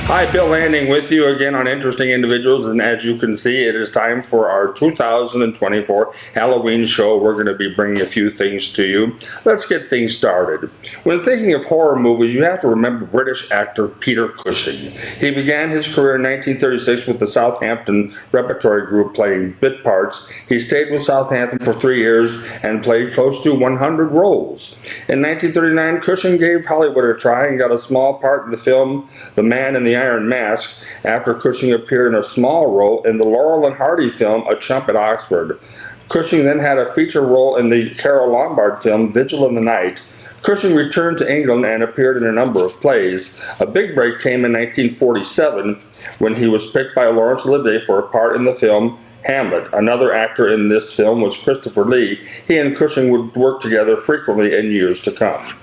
Hi, Bill Landing with you again on Interesting Individuals, and as you can see, it is time for our 2024 Halloween show. We're going to be bringing a few things to you. Let's get things started. When thinking of horror movies, you have to remember British actor Peter Cushing. He began his career in 1936 with the Southampton Repertory Group playing bit parts. He stayed with Southampton for 3 years and played close to 100 roles. In 1939, Cushing gave Hollywood a try and got a small part in the film The Man in the Iron Mask, after Cushing appeared in a small role in the Laurel and Hardy film A Chump at Oxford. Cushing then had a feature role in the Carole Lombard film Vigil in the Night. Cushing returned to England and appeared in a number of plays. A big break came in 1947 when he was picked by Laurence Olivier for a part in the film Hamlet. Another actor in this film was Christopher Lee. He and Cushing would work together frequently in years to come.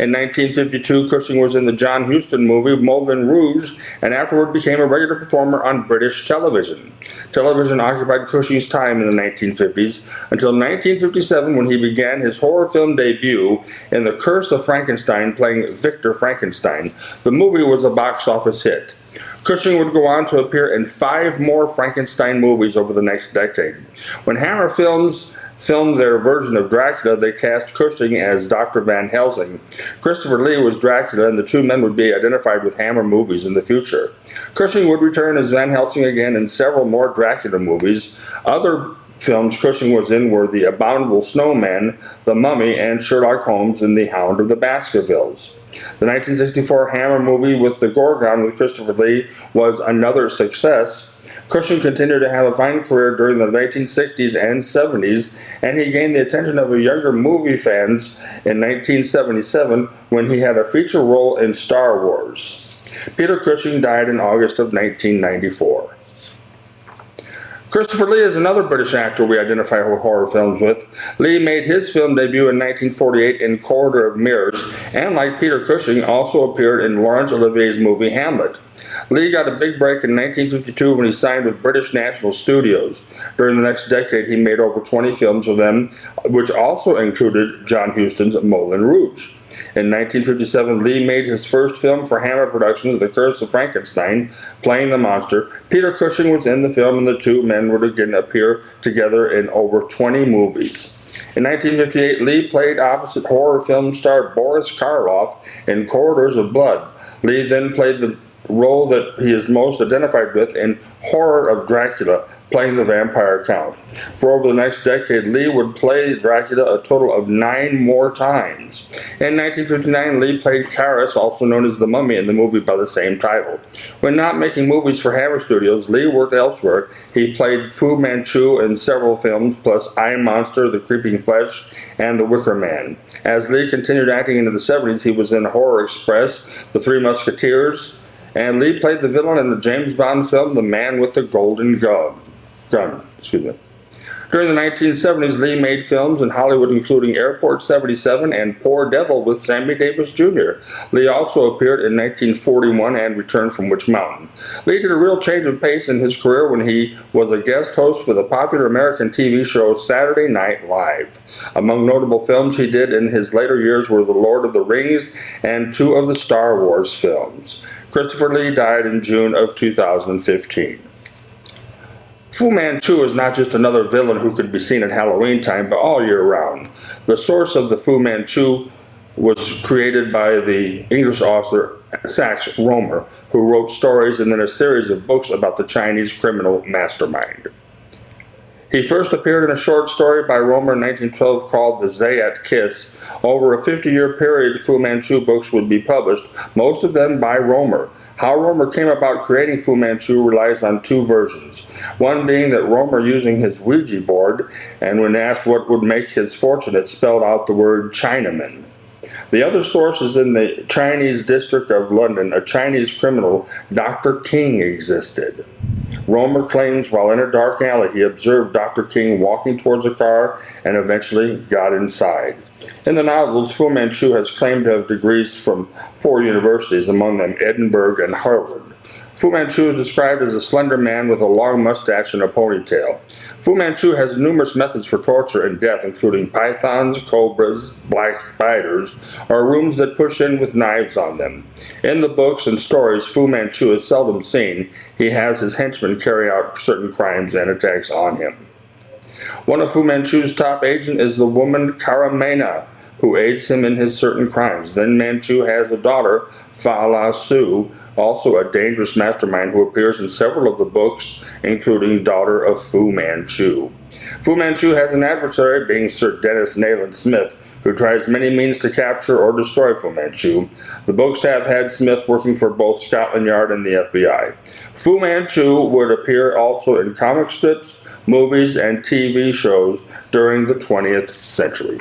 In 1952, Cushing was in the John Huston movie Moulin Rouge and afterward became a regular performer on British television. Television occupied Cushing's time in the 1950s until 1957 when he began his horror film debut in The Curse of Frankenstein, playing Victor Frankenstein. The movie was a box office hit. Cushing would go on to appear in 5 more Frankenstein movies over the next decade. When Hammer filmed their version of Dracula, they cast Cushing as Dr. Van Helsing. Christopher Lee was Dracula, and the two men would be identified with Hammer movies in the future. Cushing would return as Van Helsing again in several more Dracula movies. Other films Cushing was in were The Abominable Snowman, The Mummy, and Sherlock Holmes and The Hound of the Baskervilles. The 1964 Hammer movie with the Gorgon with Christopher Lee was another success. Cushing continued to have a fine career during the 1960s and 70s, and he gained the attention of younger movie fans in 1977 when he had a feature role in Star Wars. Peter Cushing died in August of 1994. Christopher Lee is another British actor we identify horror films with. Lee made his film debut in 1948 in Corridor of Mirrors, and like Peter Cushing, also appeared in Laurence Olivier's movie Hamlet. Lee got a big break in 1952 when he signed with British National Studios. During the next decade, he made over 20 films for them, which also included John Huston's Moulin Rouge. In 1957, Lee made his first film for Hammer Productions, The Curse of Frankenstein, playing the monster. Peter Cushing was in the film, and the two men would again appear together in over 20 movies. In 1958, Lee played opposite horror film star Boris Karloff in Corridors of Blood. Lee then played the role that he is most identified with in Horror of Dracula, playing the vampire count. For over the next decade, Lee would play Dracula a total of 9 more times. In 1959, Lee played Charis, also known as the Mummy, in the movie by the same title. When not making movies for Hammer Studios, Lee worked elsewhere. He played Fu Manchu in several films, plus I, Monster, The Creeping Flesh, and The Wicker Man. As Lee continued acting into the 70s, he was in Horror Express, The Three Musketeers, and Lee played the villain in the James Bond film The Man with the Golden Gun. During the 1970s, Lee made films in Hollywood including Airport 77 and Poor Devil with Sammy Davis Jr. Lee also appeared in 1941 and Return from Witch Mountain. Lee did a real change of pace in his career when he was a guest host for the popular American TV show Saturday Night Live. Among notable films he did in his later years were The Lord of the Rings and 2 of the Star Wars films. Christopher Lee died in June of 2015. Fu Manchu is not just another villain who could be seen at Halloween time, but all year round. The source of the Fu Manchu was created by the English author Sax Rohmer, who wrote stories and then a series of books about the Chinese criminal mastermind. He first appeared in a short story by Rohmer in 1912 called The Zayat Kiss. Over a 50-year period, Fu Manchu books would be published, most of them by Rohmer. How Rohmer came about creating Fu Manchu relies on 2 versions. One being that Rohmer, using his Ouija board, and when asked what would make his fortune, it spelled out the word Chinaman. The other source is in the Chinese district of London, a Chinese criminal, Dr. King, existed. Rohmer claims while in a dark alley he observed Dr. King walking towards a car and eventually got inside. In the novels, Fu Manchu has claimed to have degrees from 4 universities, among them Edinburgh and Harvard. Fu Manchu is described as a slender man with a long mustache and a ponytail. Fu Manchu has numerous methods for torture and death, including pythons, cobras, black spiders, or rooms that push in with knives on them. In the books and stories, Fu Manchu is seldom seen. He has his henchmen carry out certain crimes and attacks on him. One of Fu Manchu's top agents is the woman Karamena, who aids him in his certain crimes. Then Manchu has a daughter, Fa La Su, also a dangerous mastermind who appears in several of the books, including Daughter of Fu Manchu. Fu Manchu has an adversary, being Sir Dennis Nayland Smith, who tries many means to capture or destroy Fu Manchu. The books have had Smith working for both Scotland Yard and the FBI. Fu Manchu would appear also in comic strips, movies, and TV shows during the 20th century.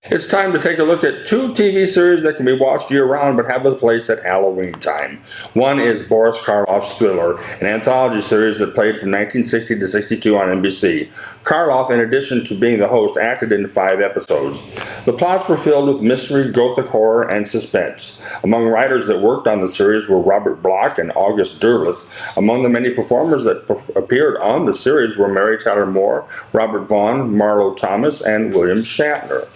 It's time to take a look at two TV series that can be watched year-round but have a place at Halloween time. One is Boris Karloff's Thriller, an anthology series that played from 1960 to 62 on NBC. Karloff, in addition to being the host, acted in 5 episodes. The plots were filled with mystery, gothic horror, and suspense. Among writers that worked on the series were Robert Bloch and August Derleth. Among the many performers that appeared on the series were Mary Tyler Moore, Robert Vaughn, Marlo Thomas, and William Shatner.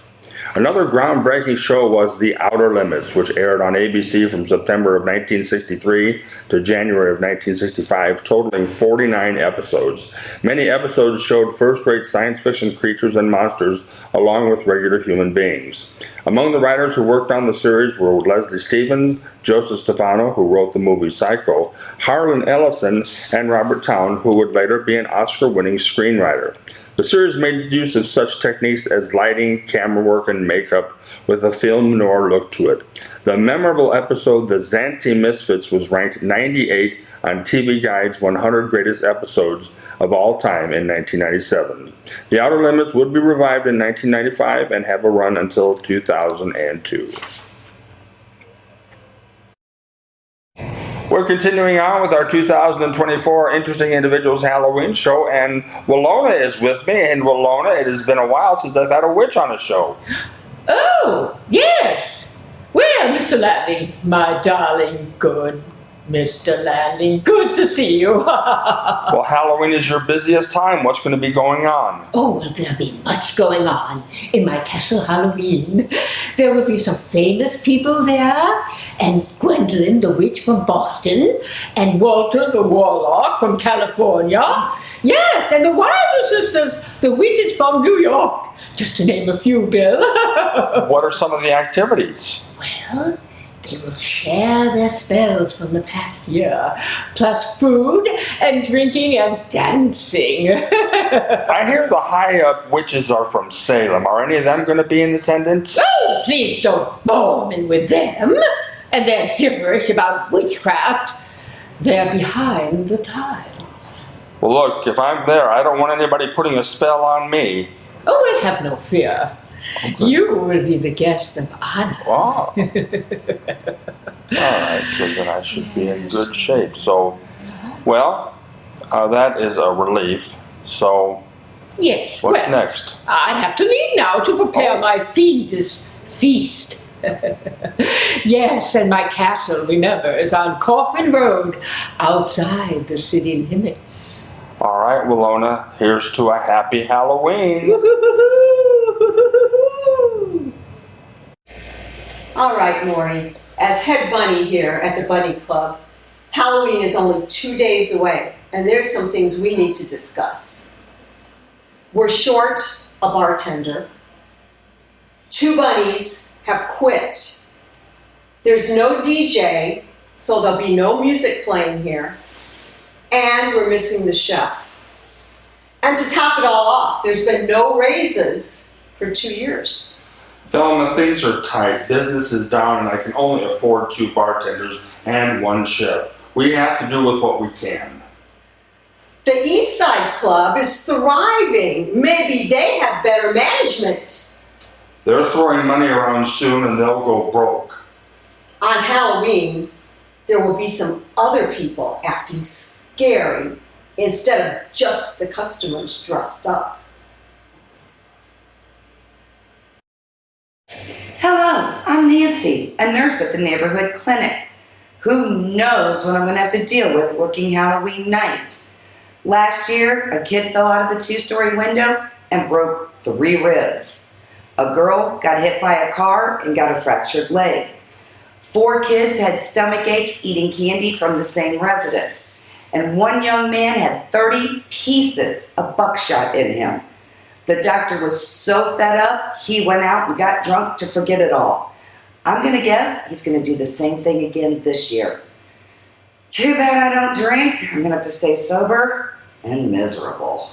Another groundbreaking show was The Outer Limits, which aired on ABC from September of 1963 to January of 1965, totaling 49 episodes. Many episodes showed first-rate science fiction creatures and monsters, along with regular human beings. Among the writers who worked on the series were Leslie Stevens, Joseph Stefano, who wrote the movie Psycho, Harlan Ellison, and Robert Towne, who would later be an Oscar-winning screenwriter. The series made use of such techniques as lighting, camera work, and makeup with a film noir look to it. The memorable episode The Zante Misfits was ranked 98 on TV Guide's 100 Greatest Episodes of All Time in 1997. The Outer Limits would be revived in 1995 and have a run until 2002. We're continuing on with our 2024 Interesting Individuals Halloween show, and Willona is with me. And Willona, it has been a while since I've had a witch on a show. Oh, yes. Well, Mr. Landing, my darling, good Mr. Landing, good to see you. Well, Halloween is your busiest time. What's going to be going on? Oh, well, there'll be much going on in my castle Halloween. There will be some famous people there, and Gwendolyn the witch from Boston, and Walter the warlock from California. Yes, and the Wilder sisters, the witches from New York, just to name a few, Bill. What are some of the activities? Well, they will share their spells from the past year, plus food and drinking and dancing. I hear the high-up witches are from Salem. Are any of them going to be in attendance? Oh, please don't bore me with them and their gibberish about witchcraft. They're behind the times. Well, look, if I'm there, I don't want anybody putting a spell on me. Oh, well, have no fear. Okay. You will be the guest of honor. Wow. All right, so then I should be in good shape. So, well, that is a relief. So, yes. What's next? I have to leave now to prepare my fiendish feast. Yes, and my castle, remember, is on Coffin Road, outside the city limits. All right, Willona, here's to a happy Halloween. All right, Maury, as head bunny here at the Bunny Club, Halloween is only 2 days away, and there's some things we need to discuss. We're short a bartender. 2 bunnies have quit. There's no DJ, so there'll be no music playing here. And we're missing the chef. And to top it all off, there's been no raises for 2 years. Velma, things are tight. Business is down, and I can only afford 2 bartenders and 1 chef. We have to do with what we can. The East Side Club is thriving. Maybe they have better management. They're throwing money around soon, and they'll go broke. On Halloween, there will be some other people acting scary instead of just the customers dressed up. Hello, I'm Nancy, a nurse at the neighborhood clinic. Who knows what I'm going to have to deal with working Halloween night? Last year, a kid fell out of a 2-story window and broke 3 ribs. A girl got hit by a car and got a fractured leg. 4 kids had stomach aches eating candy from the same residence. And 1 young man had 30 pieces of buckshot in him. The doctor was so fed up, he went out and got drunk to forget it all. I'm going to guess he's going to do the same thing again this year. Too bad I don't drink. I'm going to have to stay sober and miserable.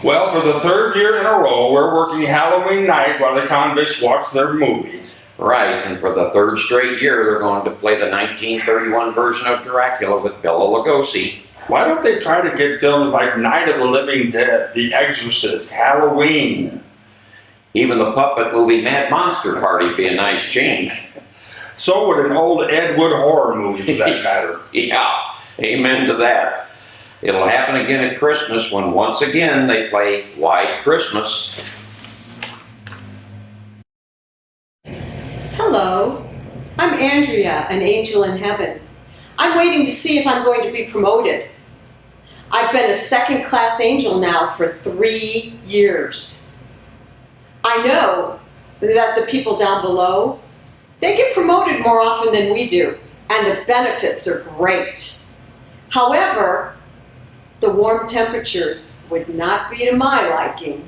Well, for the 3rd year in a row, we're working Halloween night while the convicts watch their movie. Right, and for the 3rd straight year, they're going to play the 1931 version of Dracula with Bela Lugosi. Why don't they try to get films like Night of the Living Dead, The Exorcist, Halloween? Even the puppet movie Mad Monster Party would be a nice change. So would an old Ed Wood horror movie, for that matter. Yeah, amen to that. It'll happen again at Christmas when once again they play White Christmas. Hello, I'm Andrea, an angel in heaven. I'm waiting to see if I'm going to be promoted. I've been a 2nd-class angel now for 3 years. I know that the people down below, they get promoted more often than we do, and the benefits are great. However, the warm temperatures would not be to my liking.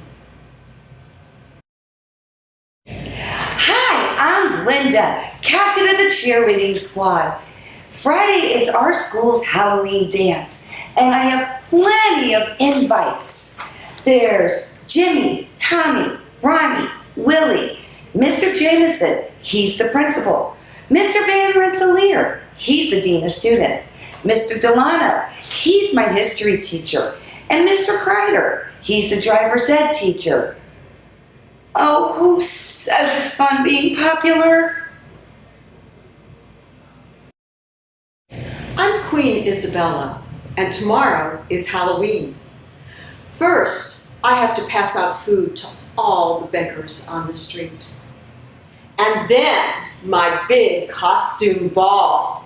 Hi, I'm Linda, captain of the cheerleading squad. Friday is our school's Halloween dance, and I have plenty of invites. There's Jimmy, Tommy, Ronnie, Willie, Mr. Jameson, he's the principal, Mr. Van Rensselaer, he's the dean of students, Mr. Delano, he's my history teacher, and Mr. Kreider, he's the driver's ed teacher. Oh, who says it's fun being popular? I'm Queen Isabella, and tomorrow is Halloween. First, I have to pass out food to all the beggars on the street. And then, my big costume ball.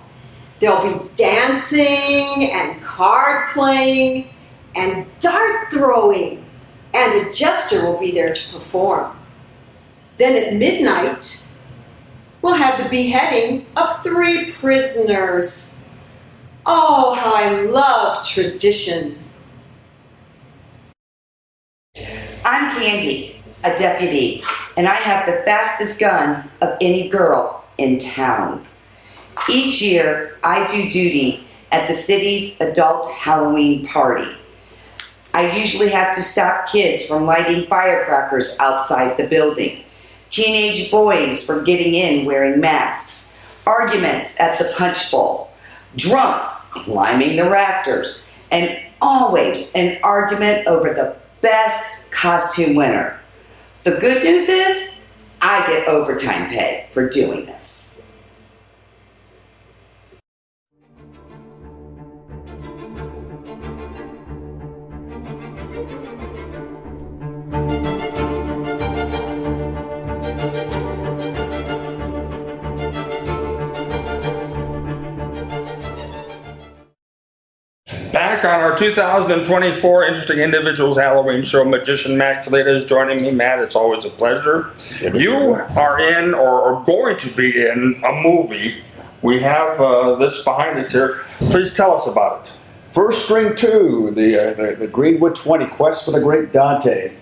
There'll be dancing and card playing and dart throwing, and a jester will be there to perform. Then at midnight, we'll have the beheading of 3 prisoners. Oh, how I love tradition. I'm Candy, a deputy, and I have the fastest gun of any girl in town. Each year, I do duty at the city's adult Halloween party. I usually have to stop kids from lighting firecrackers outside the building, teenage boys from getting in wearing masks, arguments at the punch bowl, drunks climbing the rafters, and always an argument over the best costume winner. The good news is, I get overtime pay for doing this. Back on our 2024 Interesting Individuals Halloween show, Magician Matt Kalita is joining me. Matt, it's always a pleasure. You are in, or going to be in, a movie. We have this behind us here. Please tell us about it. First String 2, the Greenwood 20, Quest for the Great Dante.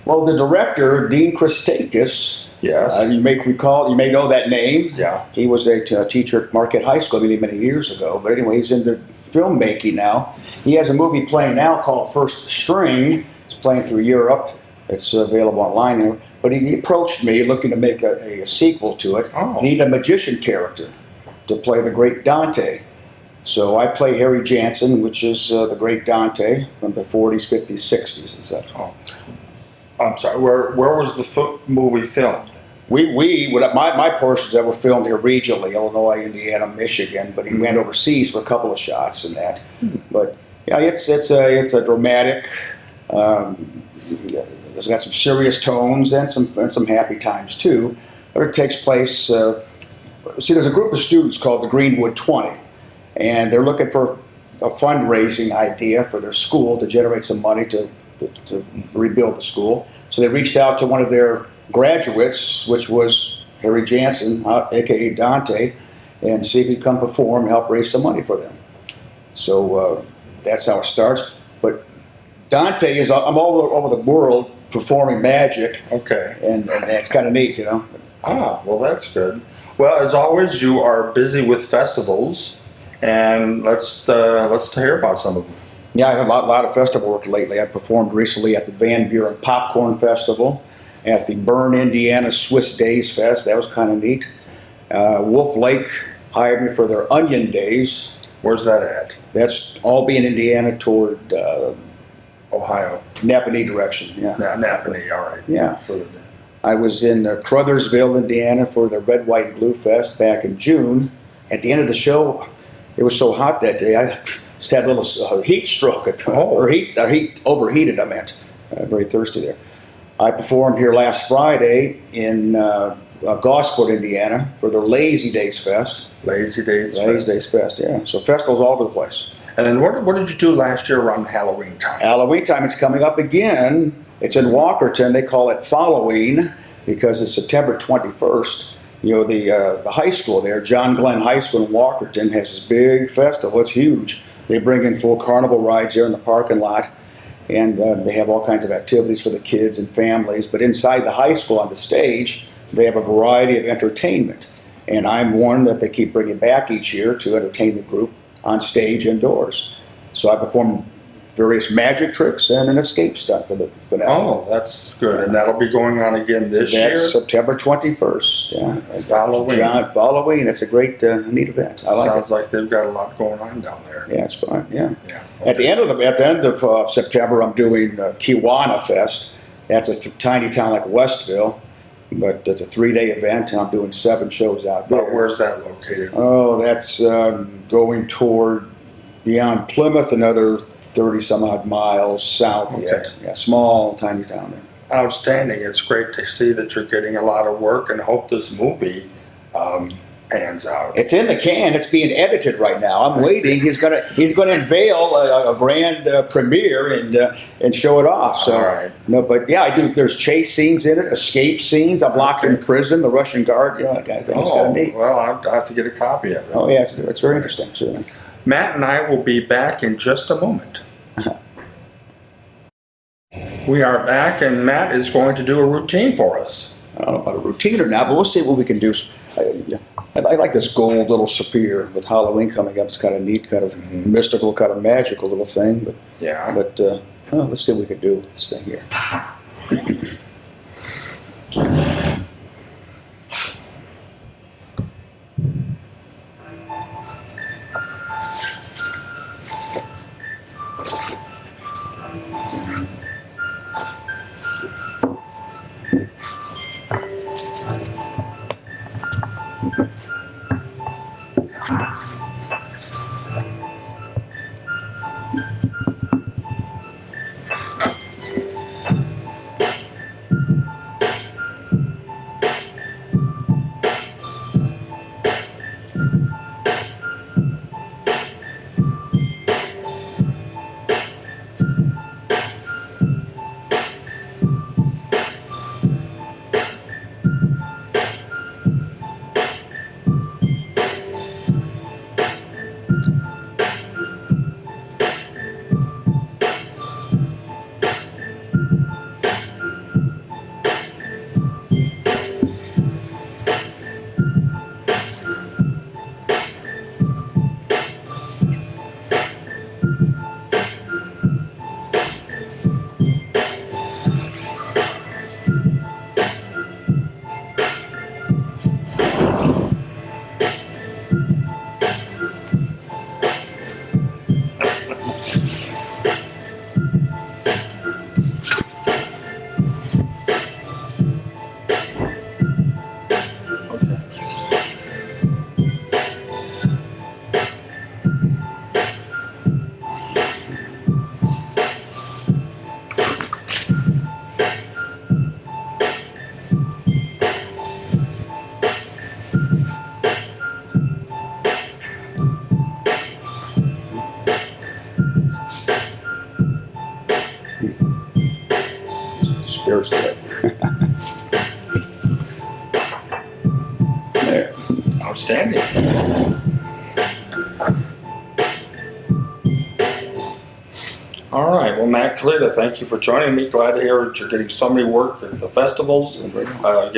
Well, the director, Dean Christakis, Yes. you may recall, you may know that name. Yeah. He was a teacher at Marquette High School many years ago. But anyway, he's into filmmaking now. He has a movie playing now called First String. It's playing through Europe. It's available online now. But he approached me looking to make a sequel to it. Oh. Need a magician character to play the Great Dante. So I play Harry Jansen, which is the Great Dante from the 40s, 50s, 60s, and such. Oh. I'm sorry, where was the movie filmed? My portions that were filmed here regionally, Illinois, Indiana, Michigan, but he went overseas for a couple of shots and that. But yeah, it's a dramatic. It's got some serious tones and some happy times too. But it takes place see, there's a group of students called the Greenwood 20, and they're looking for a fundraising idea for their school to generate some money to rebuild the school. So they reached out to one of their graduates, which was Harry Jansen, aka Dante, and see if he'd come perform, help raise some money for them. So that's how it starts. But Dante is, I'm all over the world performing magic, Okay. and that's kind of neat, you know. Ah, well, that's good. Well, as always, you are busy with festivals, and let's hear about some of them. Yeah, I have a lot of festival work lately. I performed recently at the Van Buren Popcorn Festival, at the Bern, Indiana Swiss Days Fest. That was kind of neat. Wolf Lake hired me for their Onion Days. Where's that at? That's Albany, Indiana, toward Ohio. Napanee direction. Yeah, Napanee, all right. Yeah. Further down. I was in Crothersville, Indiana, for the Red, White, and Blue Fest back in June. At the end of the show, it was so hot that day, I just had a little heat stroke, or heat overheated. I meant very thirsty there. I performed here last Friday in Gosford, Indiana, for their Lazy Days Fest. Lazy Days Lazy Fest. Days Fest, yeah. So festivals all over the place. And then what did you do last year around Halloween time? Halloween time, it's coming up again. It's in Walkerton. They call it Falloween because it's September 21st. You know, the high school there, John Glenn High School in Walkerton, has this big festival. It's huge. They bring in full carnival rides there in the parking lot, and they have all kinds of activities for the kids and families. But inside the high school on the stage, they have a variety of entertainment. And I'm one that they keep bringing back each year to entertain the group on stage indoors. So I perform various magic tricks and an escape stunt for that. Oh, that's good. And that'll be going on again this year? That's September 21st. Yeah. Halloween. Halloween. It's a great, neat event. I like Sounds it. like they've got a lot going on down there. Yeah, it's fun. Yeah. Yeah. At the end of September, I'm doing Kiwanis Fest. That's a tiny town like Westville, but it's a 3-day event, and I'm doing 7 shows out there. But where's that located? Oh, that's going toward beyond Plymouth, another 30 some odd miles south yet. Yeah, small, tiny town there. Outstanding. It's great to see that you're getting a lot of work, and hope this movie pans out. It's in the can. It's being edited right now. I'm waiting. He's gonna unveil a grand premiere and show it off. So All right. no, but yeah, I do. There's chase scenes in it, escape scenes. I'm locked in prison. The Russian guard, you know, that kind of thing. It's kind of neat. Well, I have to get a copy of it. Oh yeah, it's very interesting. Certainly. Matt and I will be back in just a moment. We are back, and Matt is going to do a routine for us. I don't know about a routine or not, but we'll see what we can do. I like this gold little sapphire with Halloween coming up. It's kind of neat, kind of mystical, kind of magical little thing. But Yeah. let's see what we can do with this thing here. spirits today. There. Outstanding. All right. Well, Matt Kalita, thank you for joining me. Glad to hear that you're getting so many work at the festivals. Again,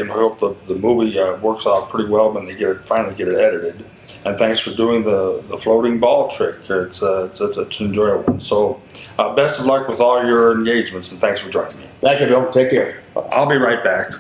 I hope the movie works out pretty well when they finally get it edited. And thanks for doing the floating ball trick. It's enjoyable. So, best of luck with all your engagements, and thanks for joining me. Thank you, Bill. Take care. I'll be right back.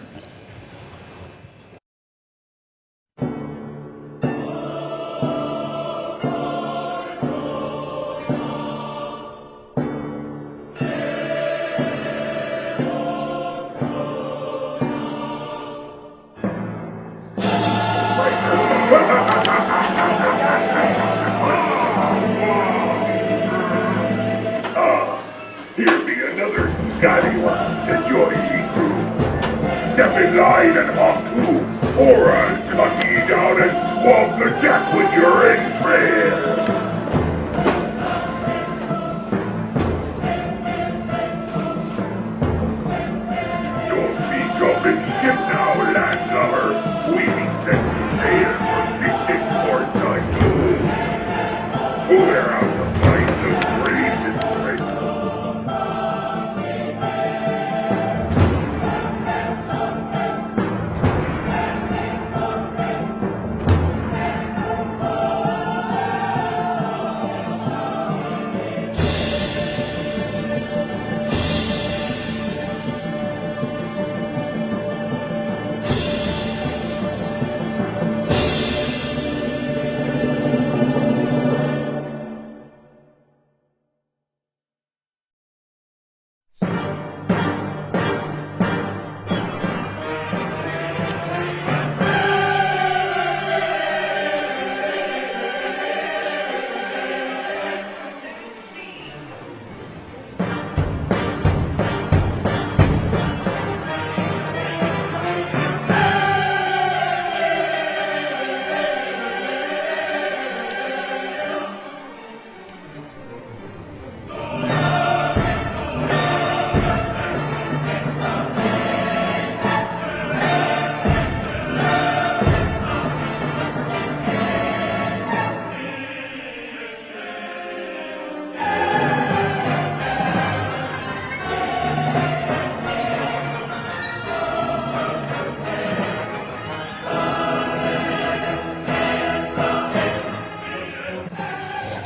Here be another scallywag to join ye crew. Step in line and hop through, or I'll cut ye down and walk the deck with your entrails. Don't be jumping ship now, landlubber. We be set sail for fishing ports on you. We're out to find the greatest treasure.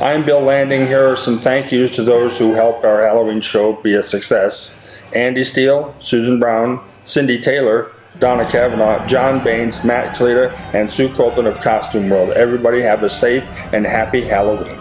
I'm Bill Landing. Here are some thank yous to those who helped our Halloween show be a success. Andy Steele, Susan Brown, Cindy Taylor, Donna Kavanaugh, John Baines, Matt Kalita, and Sue Copeland of Costume World. Everybody have a safe and happy Halloween.